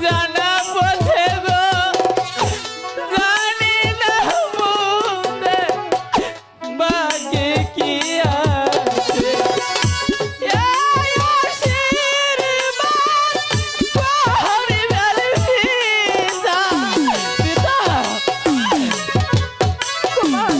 জানা পথে গো জানি না মুদে বাকি কি আছে এই আশীর্বাদ পরিবার পিতা পিতা কুমার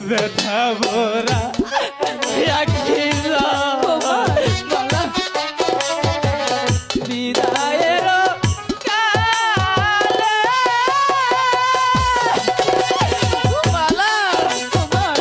ব্যথা ভরা বিদায়ের কালে মালা তোমার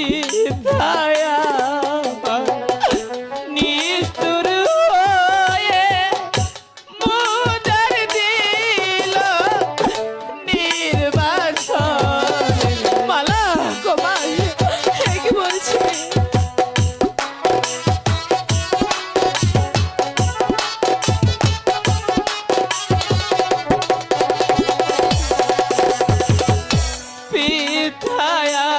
পিতায়া নিষ্ঠুর হয়ে মুদার দিল নির্বাসন মালা কুমার কি বলছি পিতায়া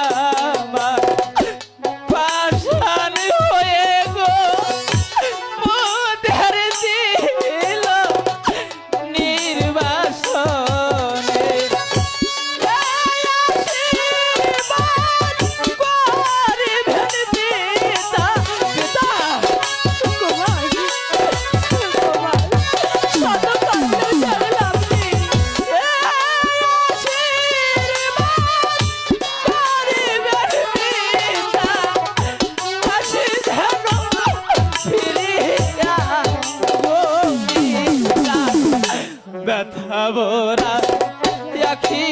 পাষাণ হয়ে গো মুদার দিল নির্বাসনে আশীর্বাদ করিবেন পিতা পিতা কুমার কুমার শত কষ্টের চলে আপনি ব্যথা ভরা আখি